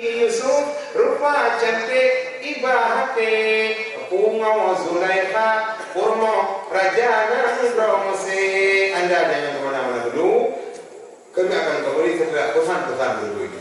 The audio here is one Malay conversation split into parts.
Yusuf rupa cantik ibahate Pungo Zulaikha Purno Raja Nandro Mesir. Anda jangan kemana-mana dulu. Kami akan kembali setelah pesan-pesan dulu ini.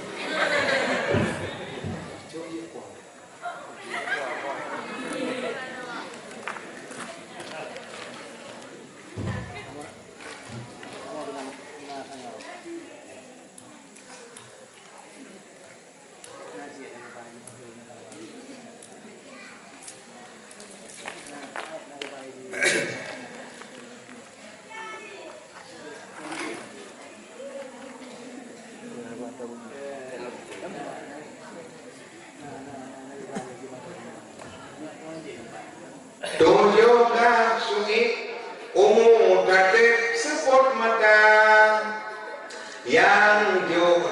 Tujuhlah suci umur tatib sepot mata yang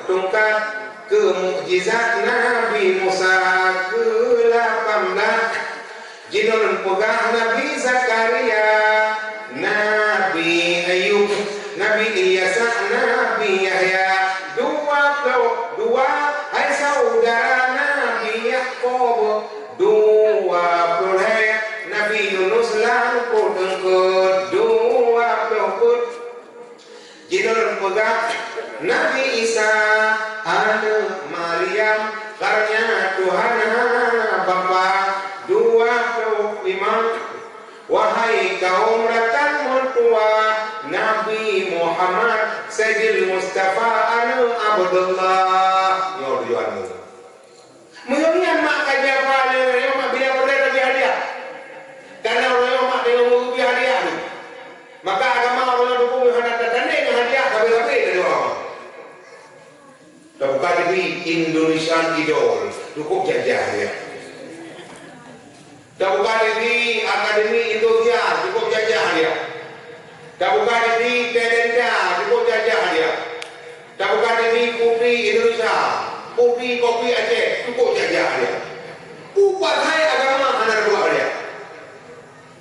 tungkat ke mukjizat Nabi Musa ke-18 jinun pegah Nabi Zakaria, Nabi Ayub, Nabi Ilyas, Nabi Yahya, 22 hai saudara Nabi Yakub, 20 Nabi Yunus lan kodengkut 20 jinun pegah Nabi Isa, anak Maryam karena Tuhan Bapa, 25 wahai kaum ratan mertua Nabi Muhammad Sayyidil Mustafa anu Abdullah yoduan menyonya mak kaja pale yo mak biar berdaya biar dia karena orang mak dia mau biar dia maka agama orang dukung hendak tandai dengan hadiah kabeh-kabeh dari orang bukan di Indonesian Idol cukup jajah ya bukan di Akademi Indonesia cukup jajah dia bukan di Talenta cukup jajah dia bukan di Kopi Indonesia kopi Aceh cukup jajah dia upah saya agama hanya dua dia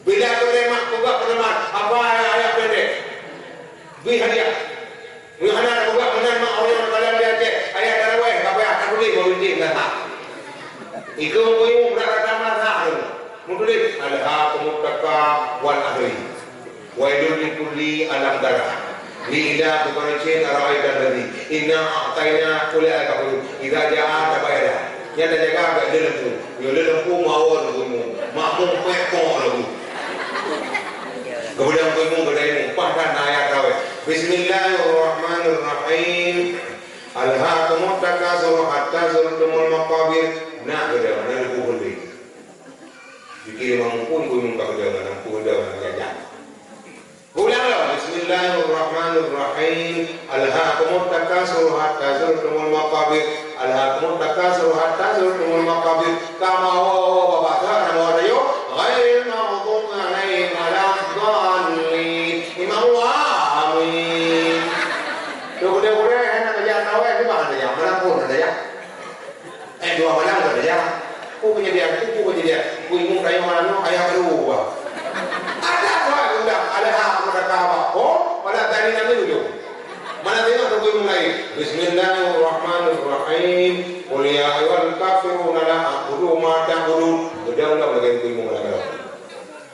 bila penemak juga penemat apa ayat pendek beri hadiah beri hadiah juga penemak orang kalian di Aceh ayat tarawih apa yang akan boleh berhenti dengan itu umum berkata marah mutulis alhaakumut taqwa wal ahli wailul likulli alam darah li ila biqaricin ara'aitan ladzi inna a'tayna kulli al-kafur idza ja'a tabayada nyata jaga agak dalam tu yo lempu mawon gumu makmum peko lagu kemudian gumu berdaya pahkan ayat rawi bismillahirrahmanirrahim alhaakumut takasur hatta zurtumul maqabir nak beda mana lebu boleh fikir mampun gumu ka beda mana mampun beda mana jajan ulanglah bismillahirrahmanirrahim alhaakumut takasur hatta zurtumul maqabir alhaakumut takasur hatta zurtumul maqabir kama wa babaka wa rayo ghairil maghdubi alaihim waladdallin imamullah amin dua-dua enak kerja tawe di mana ya mana pun ada ya dua malam ada ya ku punya dia ku rayo mana ayah dua ada udah ada hak berkata oh pada tadi nanti dulu mana tengok tu mulai bismillahirrahmanirrahim qul ya ayyuhal kafirun la a'budu ma ta'budun udah bagian tu mulai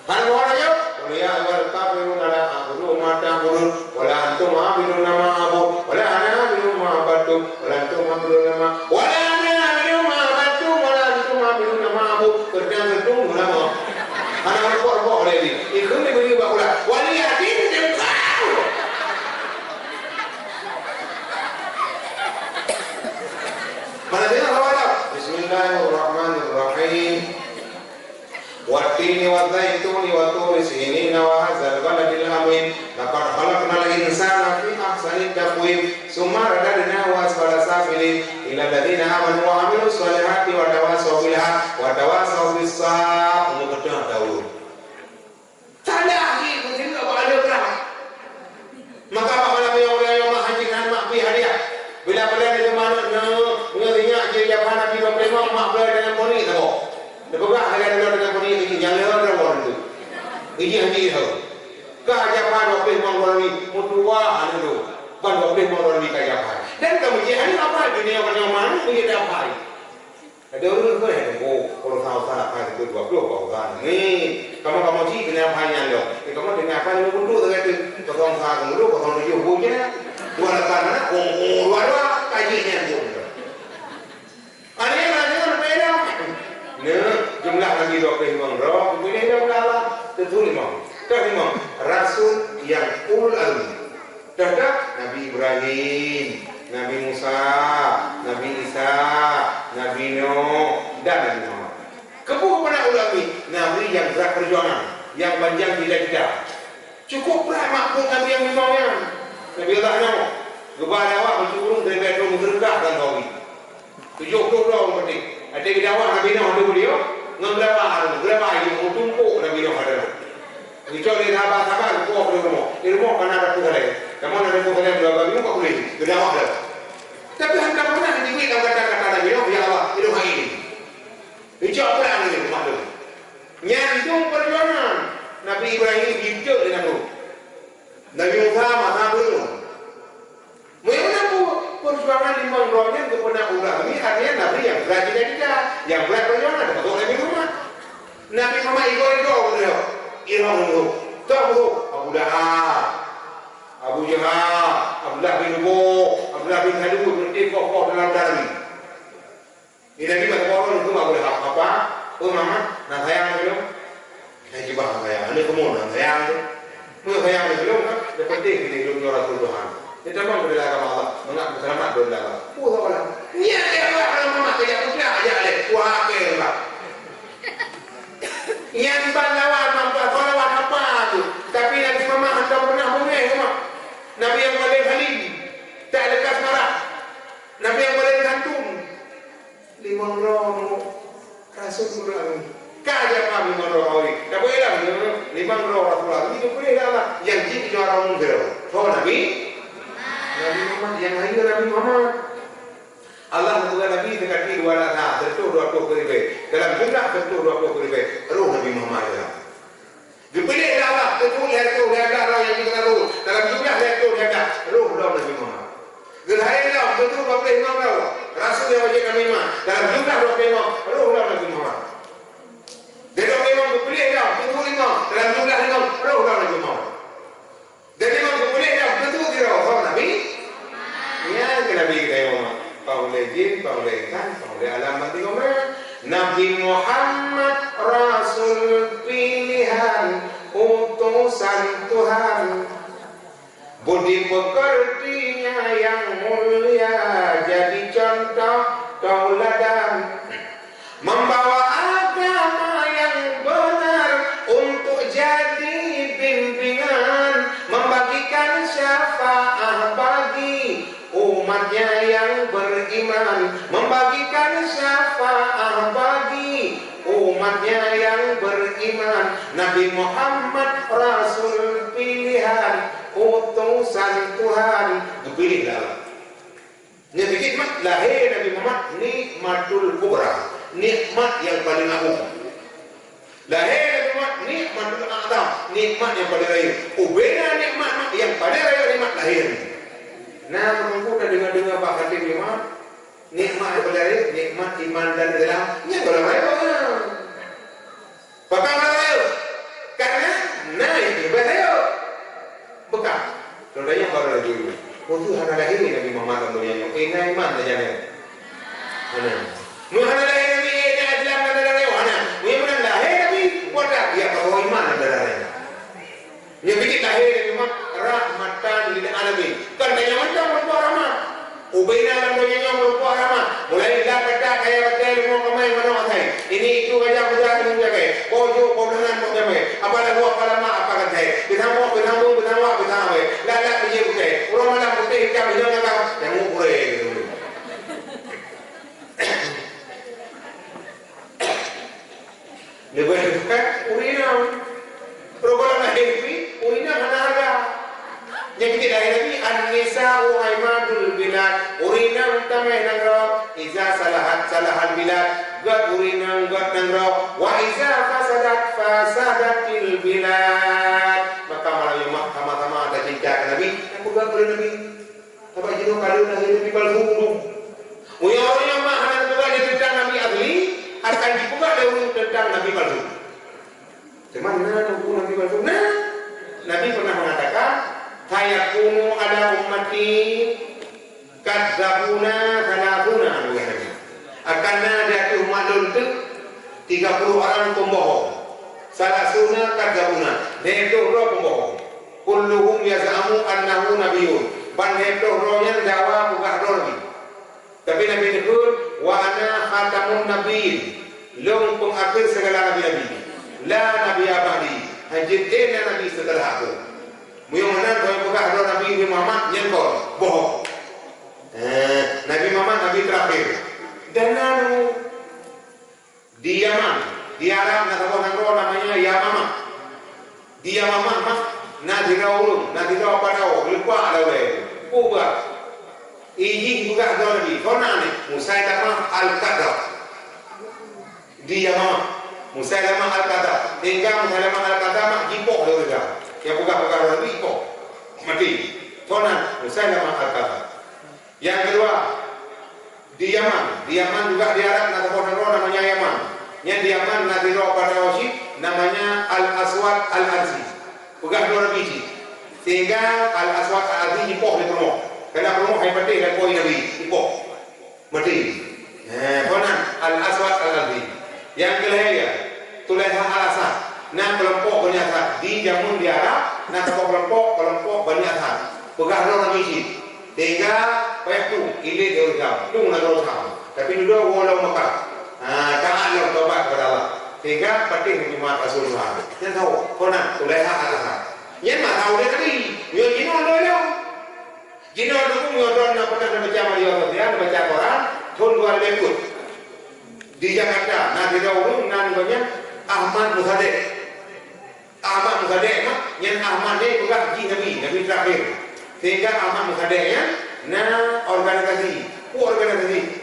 kan orangnya qul ya ayyuhal kafirun la a'budu ma ta'budun wala antum a'budun ma a'bud wala ana a'budu ma a'budtum wala antum a'budun ma wala ana a'budu ma a'budtum wala antum a'budun ma a'bud kerja itu ulama ana report lagi ikut ni beri bakulah wali adin engkau mana dia awal bismillahirrahmanirrahim wattini wadzaituni wa turi sinina wa hadzal baladil amin laqad khalaqnal insana fi ahsani taqwim summa radadnahu asfala safilin ila alladziina amanu wa 'amilus solihati wa tawassaw bil haqqi wa tawassaw bis sabr muqaddah Daud tanda akhir mungkin enggak ada berapa maka apa malam yang haji kan mak pi hadiah bila berada di mana ngerinya je japan Nabi 25 mak berada dengan poni tahu dekat dengan poni ini jalan ada orang tu ini haji tahu ka japan 25 ni mutua anu ban 25 ni ka japan dan kemudian apa dunia mana punya dapat Betul ke yang kalau tahu salah kan itu 20 kau kan. Ni kamu sih kena apa yang lo. Kamu dengan apa yang lo tu dengan tu potong sahang lo potong tujuh punya. Dua lepas mana? Dua kajian tu. Ada yang berbeda. Nah, jumlah lagi 25 roh. Kemudian jumlah lah. Tentu 5. Ke-5 Rasul yang ulul azmi. Terhadap Nabi Ibrahim, Nabi Musa, Nabi Isa, Nabi Nuh dan Nabi Muhammad. Kepada ulama Nabi yang berat perjuangan, yang panjang tidak. Cukuplah makhluk Nabi yang memangnya. Nabi Allah Nuh, kepada awak mencurung dari bedroom merendah dan tawi. 70 tahun berarti. Ada bidawak Nabi Nuh ada beliau, berapa yang tumpuk Nabi Nuh ada. Kecuali sahabat-sahabat kuat di rumah kan ada pukulai. Kamu ada pukulai berapa minggu kau boleh berdawak dah. Tapi hendak mana dibuat dalam kata-kata Nabi Nuh ya Allah hidup hari ini. Hijau perang ini rumah tu. Nyantung perjuangan Nabi Ibrahim hidup dengan tu. Nabi Musa masa belum. Mereka perjuangan limang rohnya kepada ulama ini artinya Nabi yang berat tidak yang berat perjuangan betul Nabi Muhammad. Nabi Muhammad ikut beliau. Irang itu, tahu Abu Lahab, Abu Jahal, Abdullah bin Ubay, Abdullah bin Salul berarti kokoh dalam darah. Ini Nabi kata orang itu Abu Lahab apa? Oh mama, nak sayang belum? Saya coba sayang. Ini kamu nak sayang tu? Mau sayang belum kan? Yang penting kita hidup dengan Rasul Tuhan. Kita memang berdoa kepada Allah, mengaku selamat berdoa. Oh tak boleh. Ni dia orang mama kerja tu aja leh. Wah kerja. Yang lawan apa tu? Tapi Nabi Muhammad hendak pernah mungkin semua. Nabi yang paling halim, tak lekas marah. Nabi yang paling gantung. 5 roh Rasul Quran. Kaja kami roh kau ni. Tak boleh lah. 5 roh Rasulullah. Itu boleh lah. Yang jin juara mungkin. So Nabi Muhammad yang hadir Nabi Muhammad. Allah mengugat Nabi dengan dua rakaat, tentu 20 ribu. Dalam jumlah tentu 20 ribu. Roh Nabi Muhammad adalah. Dipilih Allah tentu lihat roh yang kita roh. Dalam jumlah lihat roh Nabi Muhammad. Gerhari roh tentu 25 roh. Rasul yang wajib kami iman. Dalam jumlah 25 roh Nabi Muhammad. Dari 25 dipilih roh tentu 5. Dalam jumlah 5 roh Nabi Muhammad. Dari 5 dipilih roh tentu roh Nabi. Ya Nabi kita Muhammad. Paulai jin, paulai ikan, paulai alam mati komen. Nabi Muhammad Rasul pilihan utusan Tuhan. Budi pekertinya yang mulia jadi contoh tauladan. Membawa agama yang benar untuk jadi bimbingan. Membagikan syafaat bagi umatnya yang beriman, membagikan syafaat bagi umatnya yang beriman. Nabi Muhammad Rasul pilihan utusan Tuhan. Dipilihlah. Nabi nikmat lahir Nabi Muhammad nikmatul kubra, nikmat yang paling agung. Lahir Nabi Muhammad nikmatul a'zam, nikmat yang paling raya. Ubena nikmat yang paling raya nikmat lahir. Nah, menunggu dah dengar Pak Khatib Imam, nikmat daripada nikmat iman dan Islam. Ini kalau mereka Bapak mereka karena naik beraya bekal. Contohnya baru lagi dulu. Waktu hari lahir Nabi Muhammad dan dunia ini iman saja ni. Mana? Muhammad lahir Nabi ini Islam dan darah mana? Muhammad lahir Nabi pada dia bawa iman dan darah. Yang bikin lahir Nabi Muhammad rahmatan lil alamin. Kan dia macam merupakan rahmat. Ubaina dan dunia merupakan rahmat. Mulai dah kata kaya betul mau kemai mana matai. Ini itu aja mudah menjaga. Kojo kodonan mau jaga. Apa dah buat kalama apa kata. Kita mau kita. Lala pergi bukai. Orang malam putih hitam hijau nakam. Yang mau pure gitu. Lebih dekat urina. Program lahir urina mana harga? Yang kita dari Nabi An-Nisa wa Aimadul Bilad urina utamai nangrok iza salahal bilad gad urina gad nangrok wa iza fasadatil bilad. Maka malam yang sama-sama ada cinta ke Nabi aku gad oleh Nabi apa jenuh kalau nak hidup di balhum. Orang yang mahanan juga dia cinta Nabi Adli nabi palsu. Mana buku nabi palsu? Nah, Nabi pernah mengatakan, "Hayakunu ala ummati kadzabuna salafuna." Akan ada di umat itu 30 orang pembohong. Salasuna kadzabuna. Itu roh pembohong. Kulluhum yaz'amu annahu nabiyyun. Ban itu rohnya jawab bukan nabi. Tapi Nabi nyebut, "Wa ana khatamun nabiyyin." Long pengakhir segala nabi-nabi. La nabi abadi. Hajidina nabi setelah aku. Muyumanan kau bukan Nabi Muhammad nyengkol, bohong. Nabi Muhammad nabi terakhir. Dan lalu di Yaman, di Arab namanya Yamamah. Di Yamamah mah nadirau padau lupa lawe. Ubah. Iji juga ada Nabi. Kona ni Musailamah al-Kadzab. Di Yamamah Musailamah al-Kadzab. Hingga Musailamah al-Kadzab mak jipok dia. Yang buka-buka Nabi jipok. Mati. Kona Musailamah al-Kadzab. Yang kedua di Yaman juga di Arab namanya Yaman. Yang di Yaman nadirau pada wasyid namanya Al-Aswad Al-Arzi. Bukan dua biji. Sehingga Al-Aswad Al-Arzi jipok di rumah. Karena rumah yang penting dan poin Nabi jipok. Mati. Konan Al-Aswad Al-Arzi. Yang kelihaya Tulaiha Al-Asad. Nah kelompok Bani Asad di Jamun di Arab. Nah kelompok Bani Asad. Bukan dua biji. Sehingga tu ini dia ucap, tu nak ucap. Tapi dulu walau Mekah, jangan lalu tobat kepada Allah. Sehingga penting Jumat Rasulullah. Yang tahu, kona Tulaiha Al-Asad. Yang tak tahu dia tadi, dia jino dulu. Jino dulu ngodon nak pernah baca Maria dia baca Quran, thun luar lekut. Di Jakarta, nak didahulu namanya Ahmad Musaddiq. Ahmad Musaddiq mah, yang Ahmad ni bukan Nabi terakhir. Sehingga Ahmad Musaddiqnya organisasi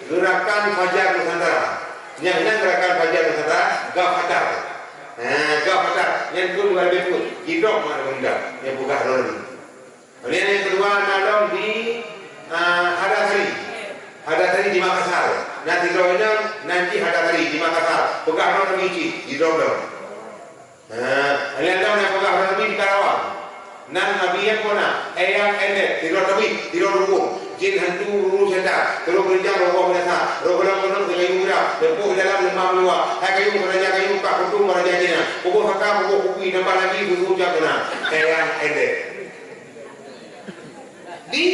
Gerakan Fajar Nusantara. Yang Gerakan Fajar Nusantara Gafatar. Gafatar yang itu luar biasa. Hidup mana benda yang buka lagi. Kemudian yang kedua nadam di Hadasari di Makassar. Nanti Hadasari di Makassar. Buka lagi di Dodol. Yang buka lagi di Karawang. Nan Nabi yang mana? Ayam endek, tidak hukum. Jin hantu ruru sedar. Kalau kerja roboh biasa, roboh konon kayu murah. Lempuh dalam 5 luar. Kayu meraja kayu pak kutu meraja jina. Pukul hakam pukul kupi nampak lagi buku jabuna. Ayam endek. Di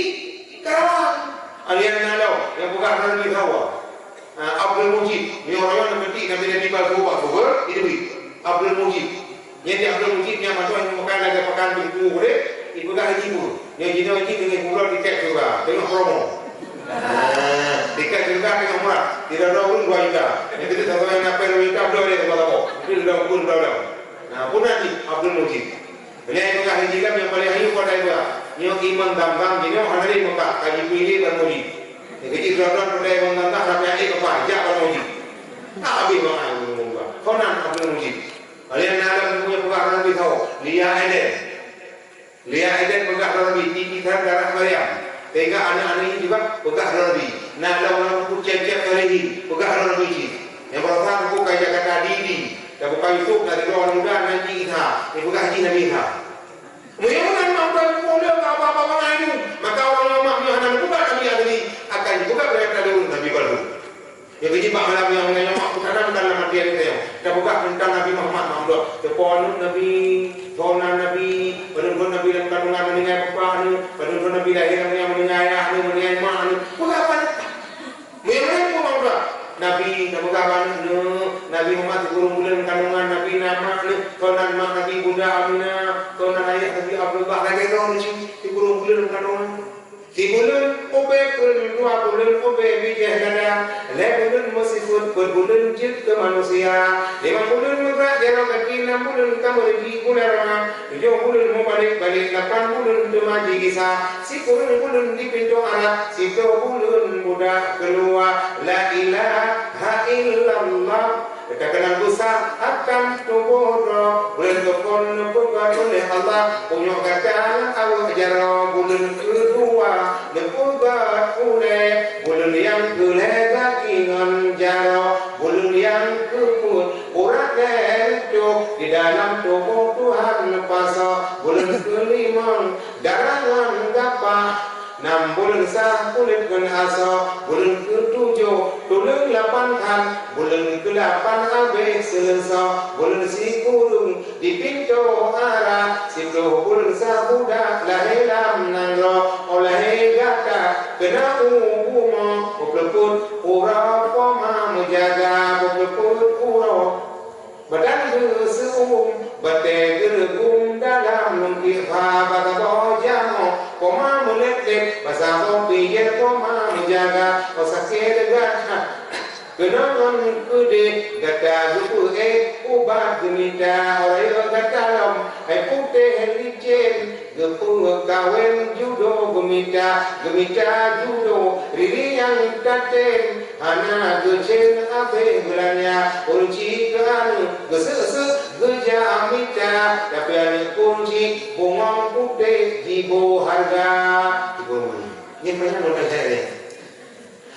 Karawang. Alian nalau yang bukan Nabi Hawa. Abdul Mujib. Ni orang yang penting Nabi palsu buat buat itu. Abdul Mujib. Yang di Abdul Mujib yang masuk yang makan lagi pakan ibu boleh, ibu dah ibu. Yang jino ini dengan pulau tiket juga, tengok promo. Tiket juga tengok murah, tidak ada pun 2 juta. Yang kita tahu yang apa 2 juta belum ada tempat apa. Ini sudah pun belum. Nah pun nanti Abdul Mujib. Yang itu kan hijab yang paling hayu pada itu. Yang iman damgang jino hari muka kaji pilih dan Mujib. Yang kecil berapa pada iman damgang sampai hari apa? Jak dan Mujib. Habis mana mungkin. Konan Abdul Mujib. Kalian dalam punya pegang Nabi tahu Lia Eden pegang Nabi tinggi darah Maryam. Sehingga anak-anak ini juga pegang Nabi. Nak lawan aku cek-cek lagi pegang Nabi ini. Yang pertama aku kayak kata Didi. Dan bukan Yusuf dari orang muda nanti Isa. Yang pegang Haji Nabi Isa. Mungkin mampu boleh apa-apa mengayu. Maka orang mampu yang nak buka Nabi ini akan dibuka berapa dulu Nabi baru. Yang kecil Pak Malam yang menyamak putaran dalam hati kita. Kita buka tentang Nabi Muhammad Muhammad. Keponut Nabi, Zona Nabi, penunjuk Nabi dan kandungan meninggal bapa ni, penunjuk Nabi lahir yang meninggal ayah ni, meninggal mak ni. Buka apa? Memang pun buka. Nabi, buka apa ni? Nabi Muhammad turun bulan kandungan Nabi nama ni, Zona mak Nabi Bunda Aminah, Zona ayah Nabi Abdullah lagi tu ni, turun bulan kandungan. Bulan obek dua bulan obek bijah ganda, bulan masifut bulan jid ke manusia, 5 bulan muda jarak kaki 6 bulan kamu lagi bulan 7 bulan mau balik 8 bulan demaji kisah, 10 bulan di pintu anak, 10 bulan muda keluar, la ilaha illallah. Katakan dosa akan tubuh bulan kepon bukan oleh Allah punya kata awak jarang bulan kedua lepubat oleh bulan yang kelega ingan jarang bulan yang kepun urat di dalam tubuh Tuhan puasa bulan kelima darangan gapah 6 bulan sah kulit kan asa bulan ke-7 tulang 8 kan bulan ke-8 habis selesa bulan si kurung di pintu arah 10 bulan sah budak lahir dalam nangro oleh gata kena umum pupleput ura poma menjaga pupleput ura badan berseum batai gergum dalam lungkir bata bojamo poma meletek bahasa kopi yer poma menjaga osake degat kenangan kude gata gupu ubat gemita orang gata lam putih licin gepu kawen judo gemita judo riri yang katen anak gecen abe belanya kunci keanu gese geja amita tapi ani kunci bungong putih jibo harga jibo ni mana nak cari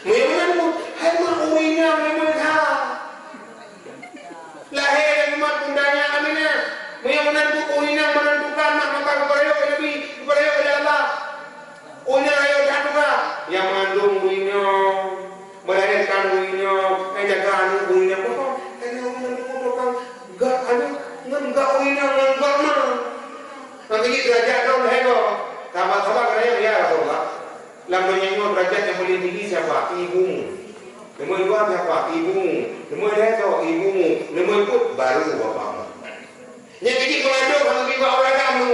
mana pun hai mak uinya mereka lahir dari mak bundanya aminah menentu uinya menentukan mak maka kepada Nabi kepada Allah uinya ayo jangan yang mengandung uinya melahirkan uinya menjaga uinya pokok ini uinya enggak ada enggak uinya enggak mah nanti derajat kau lego sama-sama kerana ya Rasulullah lamanya derajat yang paling tinggi siapa ibumu lemui dua siapa ibumu lemui leto ibumu lemui put baru bapakmu yang kecil mengandung kalau tiba orang kamu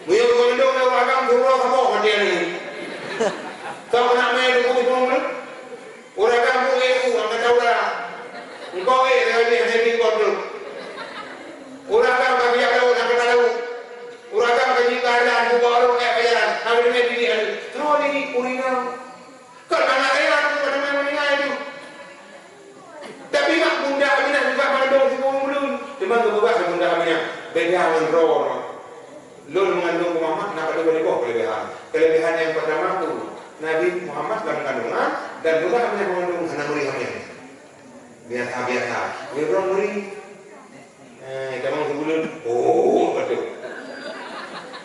mengandung orang kamu suruh kamu dia ni kau nak main dukung itu orang kamu itu angkat orang engkau ini kau tu orang kamu bagi apa orang kata tahu orang kamu bagi keadaan buka orang jalan kami demi diri terus ini kurina kalau anak saya aku pada main meninggal itu tapi mak bunda Aminah juga mengandung sepuluh bulan cuma kebuka bunda Aminah beda dengan roh lul mengandung Muhammad nak ada berapa kelebihan yang pertama tu Nabi Muhammad dalam kandungan dan bunda Aminah mengandung anak muridnya biasa dia orang murid kita mau sebulan betul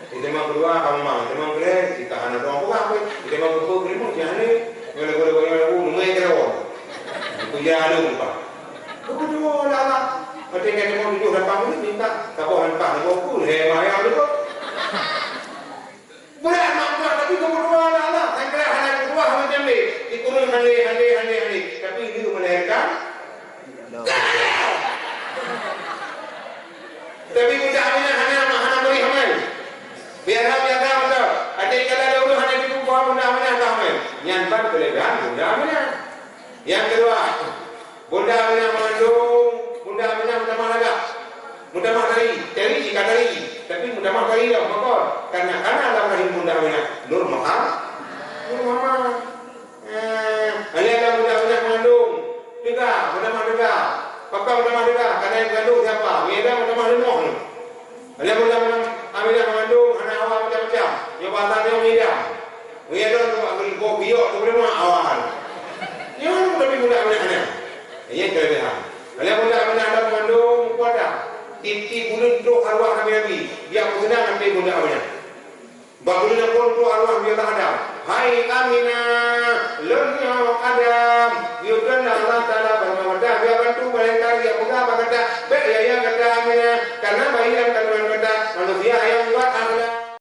kita mau kedua kamu mau kita mau kedua kita anak orang apa kita mau kedua kita mau jangan boleh lumai kerawat itu jalan pak kedua lama macam kita mau duduk dalam panggung minta kawan pak nak pun hemai apa tu boleh nak tapi kedua lama saya kira anak kedua macam ni dikurung hande tapi itu melahirkan tapi bunda Aminah hana beri hamil biar betul ada kala dahulu hanya dikumpul bunda Aminah hamil nyampan kelebihan bunda Aminah yang kedua bunda Aminah mengandung bunda Aminah mudah dari jika dari tapi mudah dari dah makor karena Allah rahim bunda Aminah Nur Muhammad ada bunda Aminah mengandung juga Papa mudah karena yang mengandung siapa? Mereka mudah ada mudah Aminah mengandung anak awal macam-macam. Yang batangnya mudah. Mereka tu ambil biok tu boleh awal. Yang lebih mudah Aminah. Ini kelebihan. Ada mudah Aminah ada mengandung kuada. Tip bulan tu arwah Nabi. Dia senang ambil mudah Aminah. Bagulan pun tu arwah dia tak ada. Hai Aminah, lemnya Adam. Yudan Allah Taala bermawadah. Dia bantu mereka dia buka kata, baik ya kata Aminah karena bayi yang kandungan